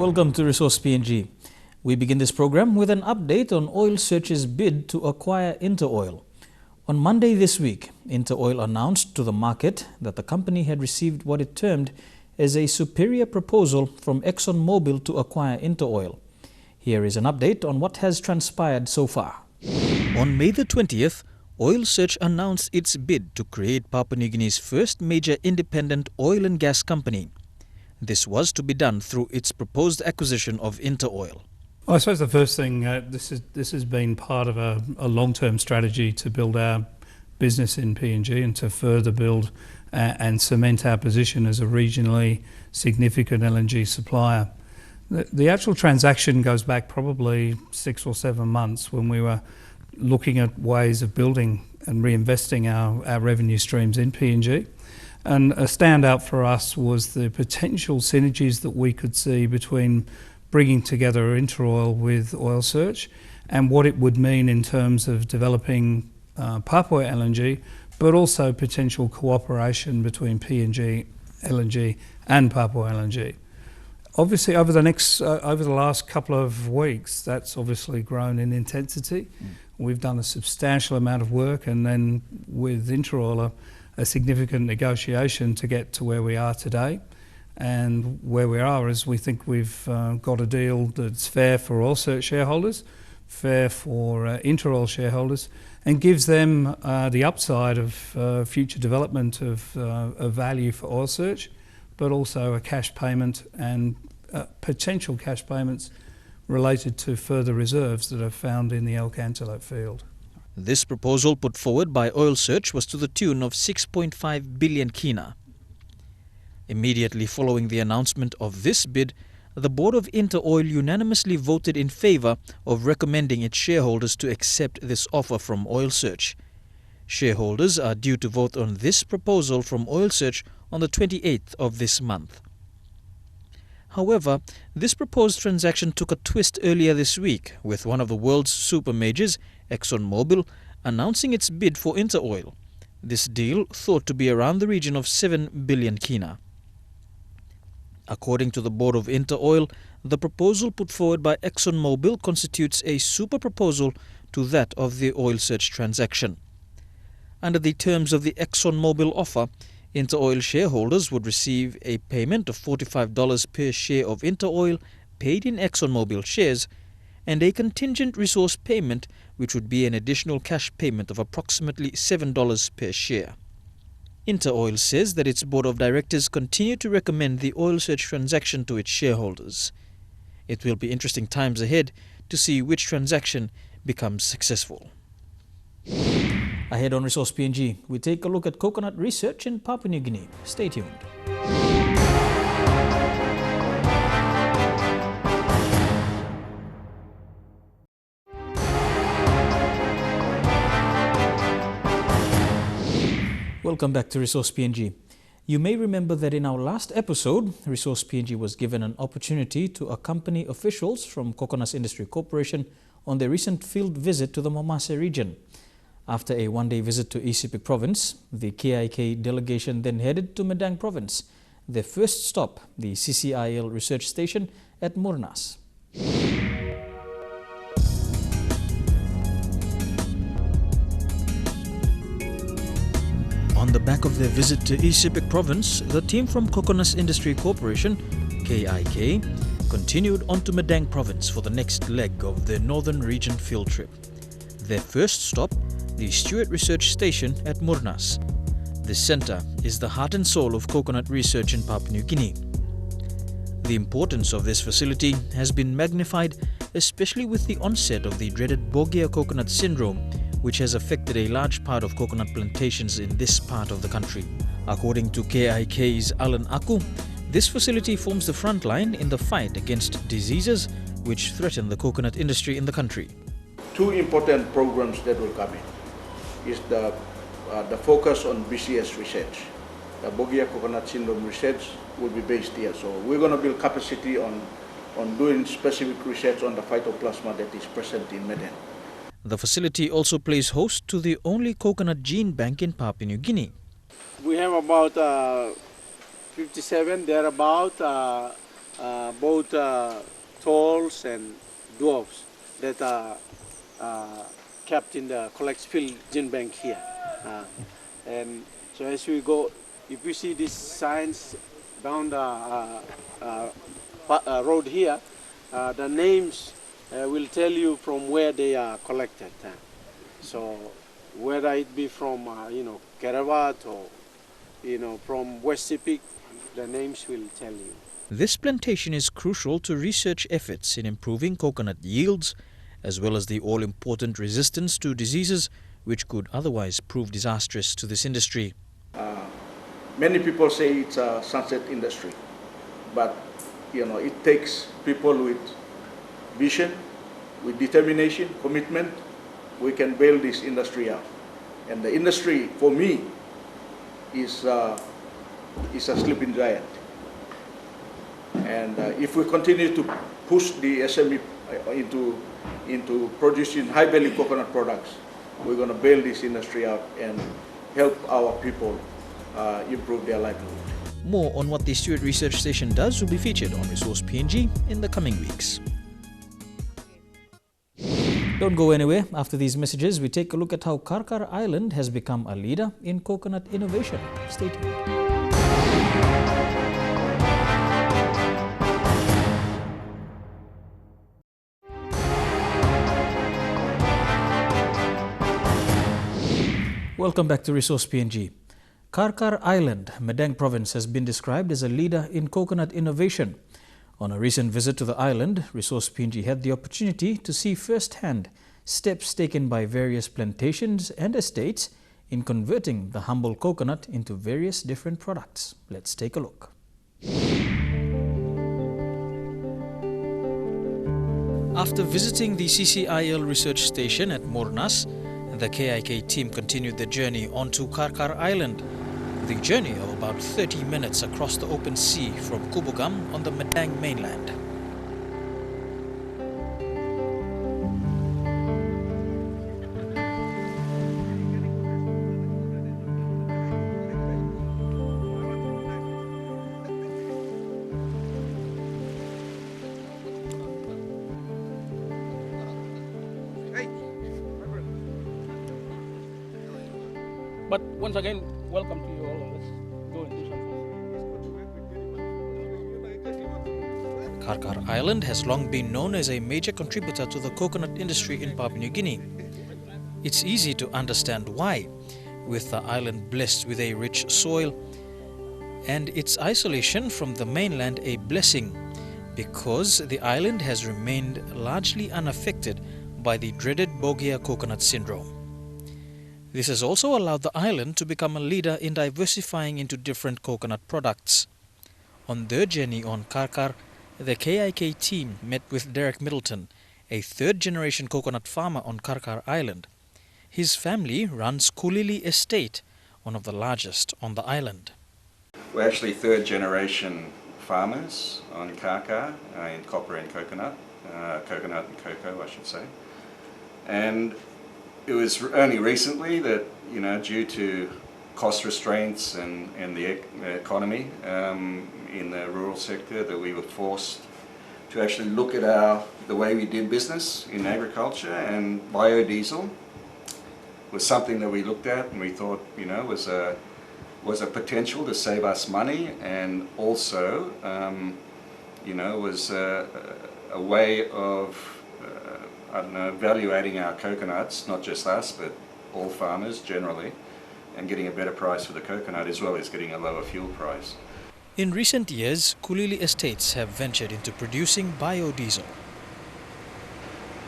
Welcome to Resource PNG. We begin this program with an update on Oil Search's bid to acquire Interoil. On Monday this week, Interoil announced to the market that the company had received what it termed as a superior proposal from ExxonMobil to acquire Interoil. Here is an update on what has transpired so far. On May the 20th, Oil Search announced its bid to create Papua New Guinea's first major independent oil and gas company. This was to be done through its proposed acquisition of Interoil. I suppose the first thing, this has been part of a long-term strategy to build our business in PNG and to further build and cement our position as a regionally significant LNG supplier. The actual transaction goes back probably 6 or 7 months when we were looking at ways of building and reinvesting our revenue streams in PNG. And a standout for us was the potential synergies that we could see between bringing together Interoil with Oil Search and what it would mean in terms of developing Papua LNG, but also potential cooperation between PNG LNG and Papua LNG. Obviously, over the last couple of weeks, that's obviously grown in intensity. We've done a substantial amount of work, and then with Interoil, a significant negotiation to get to where we are today. And where we are is we think we've got a deal that's fair for Oil Search shareholders, fair for Interoil shareholders, and gives them the upside of future development of value for Oil Search, but also a cash payment and potential cash payments related to further reserves that are found in the Elk Antelope field. This proposal put forward by Oil Search was to the tune of 6.5 billion kina. Immediately following the announcement of this bid, the board of Interoil unanimously voted in favour of recommending its shareholders to accept this offer from Oil Search. Shareholders are due to vote on this proposal from Oil Search on the 28th of this month. However, this proposed transaction took a twist earlier this week, with one of the world's super majors, ExxonMobil, announcing its bid for Interoil. This deal thought to be around the region of 7 billion kina. According to the board of Interoil, the proposal put forward by ExxonMobil constitutes a super proposal to that of the Oil Search transaction. Under the terms of the ExxonMobil offer, Interoil shareholders would receive a payment of $45 per share of Interoil paid in ExxonMobil shares and a contingent resource payment which would be an additional cash payment of approximately $7 per share. Interoil says that its board of directors continue to recommend the Oil Search transaction to its shareholders. It will be interesting times ahead to see which transaction becomes successful. Ahead on Resource PNG, we take a look at coconut research in Papua New Guinea. Stay tuned. Welcome back to Resource PNG. You may remember that in our last episode, Resource PNG was given an opportunity to accompany officials from Coconut Industry Corporation on their recent field visit to the Momase region. After a one-day visit to EMTV Province, the KIK delegation then headed to Madang Province, their first stop, the CCIL research station at Murnas. On the back of their visit to EMTV Province, the team from Coconut Industry Corporation, KIK, continued on to Madang Province for the next leg of their Northern Region field trip. Their first stop, the Stewart Research Station at Murnas. This centre is the heart and soul of coconut research in Papua New Guinea. The importance of this facility has been magnified, especially with the onset of the dreaded Bogia coconut syndrome, which has affected a large part of coconut plantations in this part of the country. According to KIK's Alan Aku, this facility forms the front line in the fight against diseases which threaten the coconut industry in the country. Two important programs that will come in is the focus on BCS research. The Bogia coconut syndrome research will be based here. So we're going to build capacity on doing specific research on the phytoplasma that is present in Madang. The facility also plays host to the only coconut gene bank in Papua New Guinea. We have about 57 thereabout both tolls and dwarfs that are kept in the collect field gene bank here. And so as we go, if you see these signs down the road here, the names will tell you from where they are collected. So whether it be from Kerawat or from West Sepik, the names will tell you. This plantation is crucial to research efforts in improving coconut yields, as well as the all-important resistance to diseases which could otherwise prove disastrous to this industry. Many people say it's a sunset industry, but it takes people with vision, with determination, commitment. We can build this industry up, and the industry for me is a sleeping giant. And if we continue to push the SME into producing high-value coconut products, we're going to build this industry up and help our people improve their livelihood. More on what the Stewart Research Station does will be featured on Resource PNG in the coming weeks. Don't go anywhere. After these messages, we take a look at how Kakar Island has become a leader in coconut innovation. Stay tuned. Welcome back to Resource PNG. Kakar Island, Madang Province, has been described as a leader in coconut innovation. On a recent visit to the island, Resource PNG had the opportunity to see firsthand steps taken by various plantations and estates in converting the humble coconut into various different products. Let's take a look. After visiting the CCIL research station at Mornas, the KIK team continued their journey onto Kakar Island. The journey of about 30 minutes across the open sea from Kubugam on the Madang mainland. But once again, welcome to you all. Let's go and do something. Kakar Island has long been known as a major contributor to the coconut industry in Papua New Guinea. It's easy to understand why, with the island blessed with a rich soil and its isolation from the mainland a blessing, because the island has remained largely unaffected by the dreaded Bogia coconut syndrome. This has also allowed the island to become a leader in diversifying into different coconut products. On their journey on Kakar, the KIK team met with Derek Middleton, a third-generation coconut farmer on Kakar Island. His family runs Kulili Estate, one of the largest on the island. We're actually third-generation farmers on Kakar in copper and coconut and cocoa, I should say. And it was only recently that, due to cost restraints and the economy in the rural sector, that we were forced to actually look at the way we did business in agriculture, and biodiesel was something that we looked at and we thought, was a potential to save us money, and also, was a way of evaluating our coconuts, not just us, but all farmers generally, and getting a better price for the coconut as well as getting a lower fuel price. In recent years, Kulili Estates have ventured into producing biodiesel.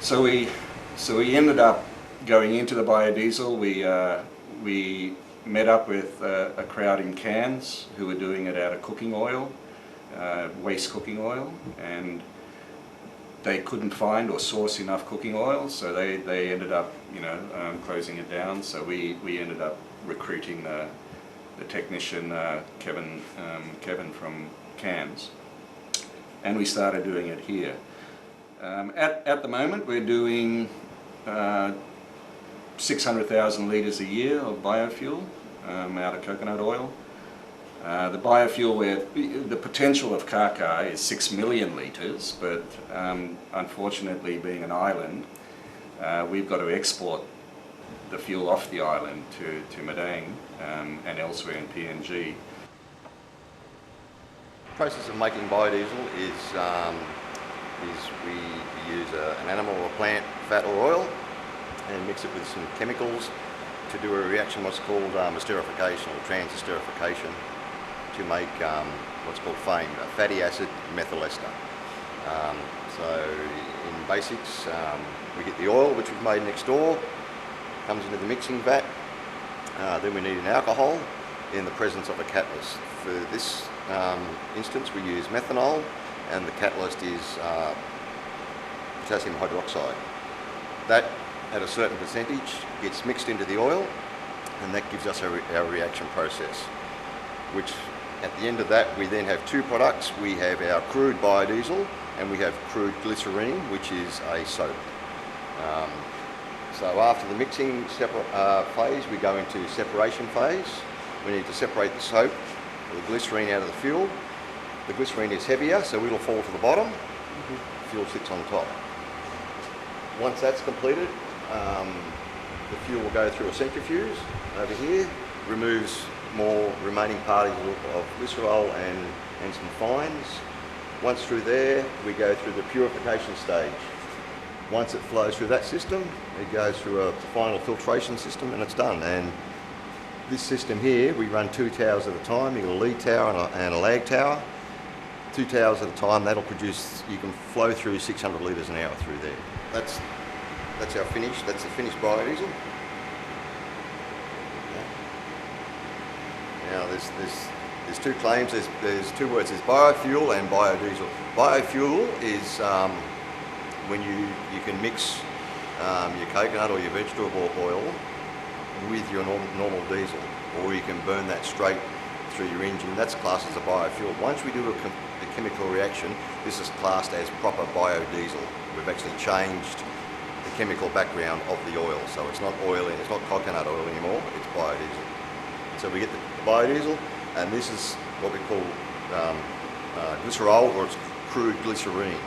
So we ended up going into the biodiesel. We met up with a crowd in Cairns who were doing it out of cooking oil, waste cooking oil, and they couldn't find or source enough cooking oil, so they ended up, closing it down. So we ended up recruiting the technician Kevin from Cairns, and we started doing it here. At the moment, we're doing 600,000 litres a year of biofuel out of coconut oil. The biofuel, the potential of Kakar is 6 million litres, but unfortunately, being an island, we've got to export the fuel off the island to Madang and elsewhere in PNG. The process of making biodiesel is we use an animal or plant fat or oil and mix it with some chemicals to do a reaction what's called esterification or trans-esterification to make what's called FAME, a fatty acid methyl ester. So in basics, we get the oil which we've made next door, comes into the mixing vat, then we need an alcohol in the presence of a catalyst. For this instance we use methanol and the catalyst is potassium hydroxide. That at a certain percentage gets mixed into the oil and that gives us our reaction process, which at the end of that we then have two products. We have our crude biodiesel and we have crude glycerine, which is a soap. So after the mixing phase we go into separation phase. We need to separate the soap or the glycerine out of the fuel. The glycerine is heavier so it'll fall to the bottom, the fuel sits on top. Once that's completed, the fuel will go through a centrifuge over here, removes more remaining particles of glycerol and some fines. Once through there, we go through the purification stage. Once it flows through that system, it goes through a final filtration system and it's done. And this system here, we run 2 towers at a time. You've got a lead tower and a lag tower. 2 towers at a time, that'll produce, you can flow through 600 litres an hour through there. That's our finish, that's the finished biodiesel. Now there's two claims, there's two words, there's biofuel and biodiesel. Biofuel is when you can mix your coconut or your vegetable oil with your normal diesel, or you can burn that straight through your engine. That's classed as a biofuel. Once we do a chemical reaction, this is classed as proper biodiesel. We've actually changed the chemical background of the oil, so it's not oil, it's not coconut oil anymore, it's biodiesel. So we get the biodiesel, and this is what we call glycerol, or it's crude glycerine.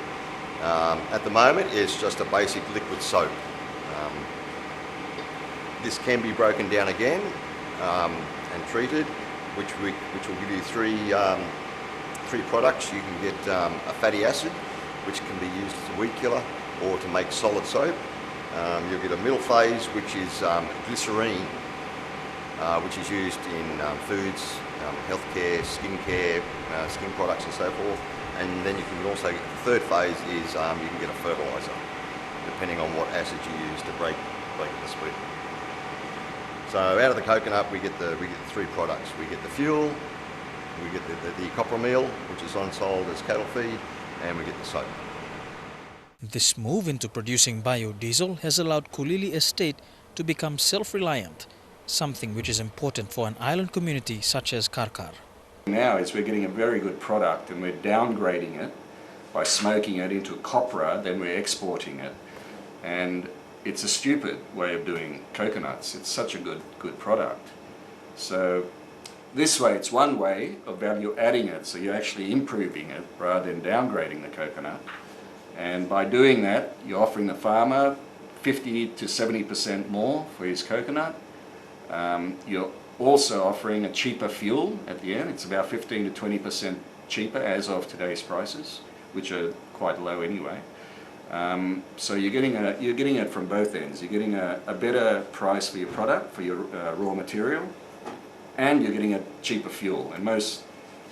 At the moment, it's just a basic liquid soap. This can be broken down again and treated, which will give you three products. You can get a fatty acid, which can be used as a weed killer or to make solid soap. You'll get a middle phase, which is glycerine, which is used in foods, healthcare, skincare, skin products and so forth. And then you can also get the third phase is you can get a fertiliser, depending on what acid you use to break the split. So out of the coconut we get the three products. We get the fuel, we get the copra meal, which is on-sold as cattle feed, and we get the soap. This move into producing biodiesel has allowed Kulili Estate to become self-reliant, something which is important for an island community such as Kakar. Now we're getting a very good product and we're downgrading it by smoking it into copra, then we're exporting it. And it's a stupid way of doing coconuts. It's such a good product. So this way, it's one way of value adding it, so you're actually improving it rather than downgrading the coconut. And by doing that, you're offering the farmer 50 to 70% more for his coconut. You're also offering a cheaper fuel at the end. It's about 15 to 20% cheaper as of today's prices, which are quite low anyway. So you're getting it from both ends. You're getting a better price for your product, for your raw material, and you're getting a cheaper fuel. And most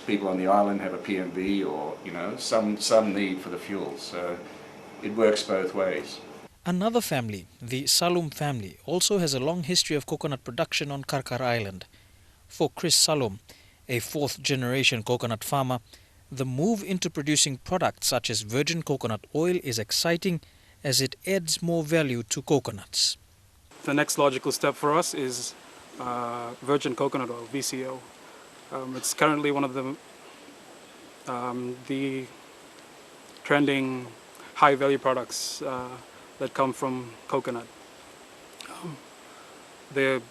people on the island have a PMV or some need for the fuel. So it works both ways. Another family, the Salum family, also has a long history of coconut production on Kakar Island. For Chris Salum, a fourth-generation coconut farmer, the move into producing products such as virgin coconut oil is exciting as it adds more value to coconuts. The next logical step for us is virgin coconut oil, VCO. It's currently one of the trending high-value products that come from coconut. The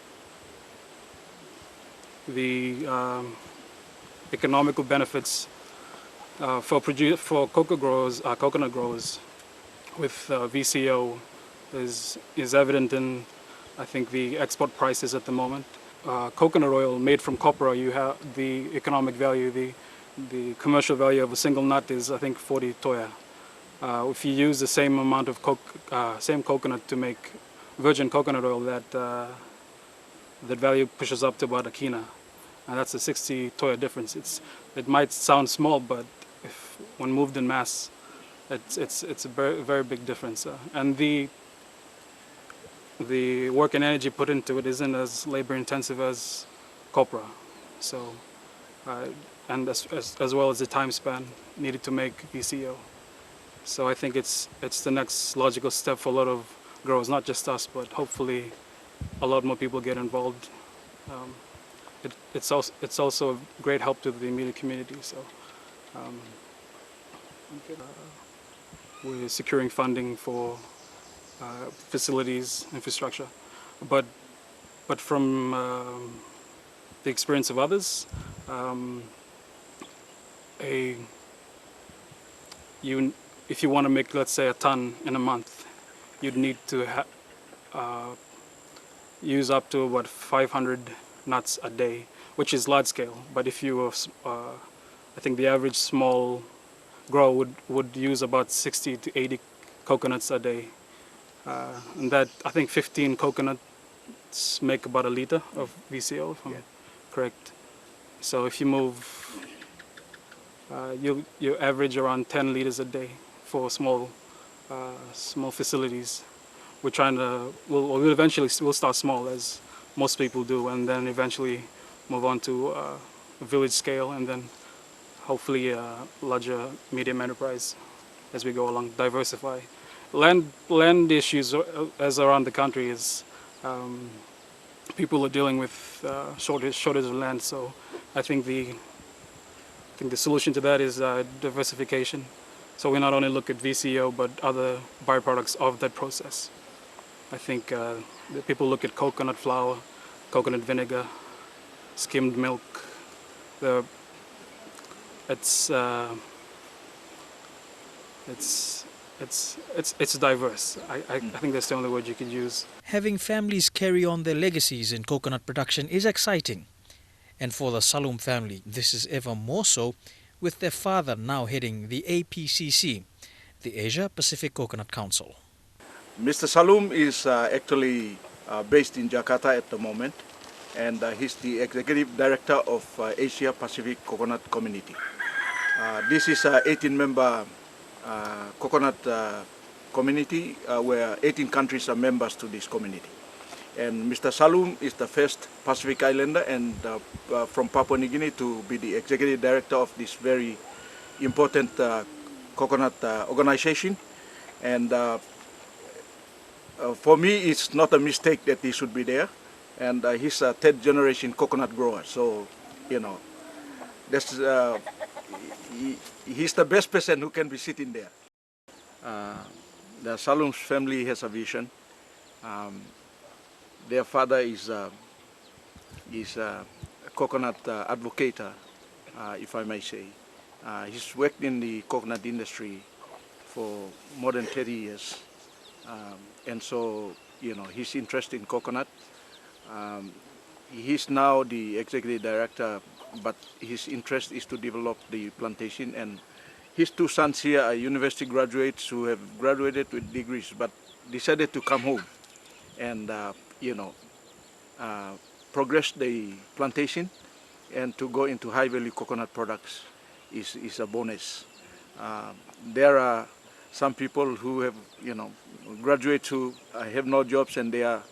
economical benefits for coconut growers with VCO is evident in, I think, the export prices at the moment. Coconut oil made from copra, you have the economic value, the commercial value of a single nut is, I think, 40 toya. If you use the same amount of same coconut to make virgin coconut oil, that value pushes up to about a kina, and that's a 60 toya difference. It might sound small, but when moved in mass, it's a very big difference. And the work and energy put into it isn't as labor intensive as copra, so and as well as the time span needed to make VCO. So I think it's the next logical step for a lot of growers, not just us, but hopefully a lot more people get involved. It's also a great help to the immediate community. So we're securing funding for facilities, infrastructure, but from the experience of others, if you want to make, let's say, a ton in a month, you'd need to use up to about 500 nuts a day, which is large scale. But if you, I think the average small grower would use about 60 to 80 coconuts a day. And that, I think 15 coconuts make about a liter of VCO, if I'm correct. So if you move, you average around 10 liters a day for small facilities. We're trying to, we'll start small, as most people do, and then eventually move on to a village scale, and then hopefully a larger medium enterprise as we go along, diversify. Land issues as around the country is people are dealing with shortage of land. So I think the solution to that is diversification. So we not only look at VCO but other byproducts of that process. I think the people look at coconut flour, coconut vinegar, skimmed milk. It's diverse. I think that's the only word you could use. Having families carry on their legacies in coconut production is exciting. And for the Salum family, this is ever more so, with their father now heading the APCC, the Asia Pacific Coconut Council. Mr. Salum is actually based in Jakarta at the moment, and he's the Executive Director of Asia Pacific Coconut Community. This is an 18-member coconut community where 18 countries are members to this community. And Mr. Salum is the first Pacific Islander and from Papua New Guinea to be the Executive Director of this very important coconut organization. And for me, it's not a mistake that he should be there. And he's a third generation coconut grower. So, you know, that's, he's the best person who can be sitting there. The Salum's family has a vision. Their father is a coconut advocate, if I may say. He's worked in the coconut industry for more than 30 years. And so, you know, he's interested in coconut. He's now the executive director, but his interest is to develop the plantation. And his two sons here are university graduates who have graduated with degrees, but decided to come home and, you know, progress the plantation and to go into high-value coconut products is a bonus. There are some people who have, you know, graduates who have no jobs and they are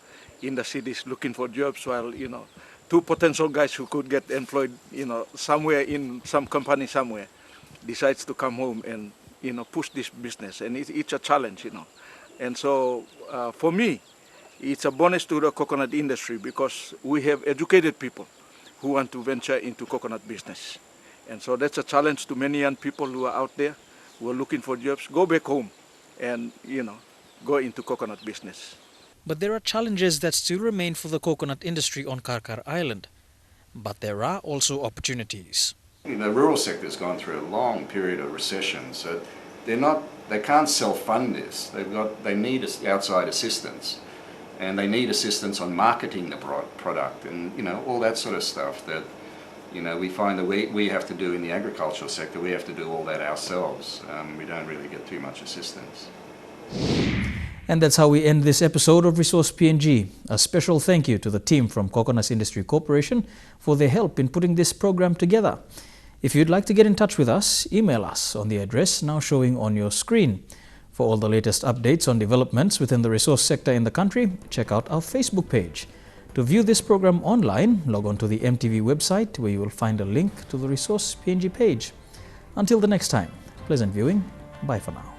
in the cities looking for jobs, while, you know, two potential guys who could get employed, you know, somewhere in some company somewhere, decides to come home and, you know, push this business. And it's a challenge, you know. And so for me, it's a bonus to the coconut industry because we have educated people who want to venture into coconut business. And so that's a challenge to many young people who are out there, who are looking for jobs. Go back home and, you know, go into coconut business. But there are challenges that still remain for the coconut industry on Kakar Island. But there are also opportunities. The rural sector's gone through a long period of recession, so they can't self-fund this. They need outside assistance, and they need assistance on marketing the product, and all that sort of stuff that we find that we have to do in the agricultural sector. We have to do all that ourselves. We don't really get too much assistance. And that's how we end this episode of Resource PNG. A special thank you to the team from Coconut Industry Corporation for their help in putting this program together. If you'd like to get in touch with us, email us on the address now showing on your screen. For all the latest updates on developments within the resource sector in the country, check out our Facebook page. To view this program online, log on to the EMTV website where you will find a link to the Resource PNG page. Until the next time, pleasant viewing. Bye for now.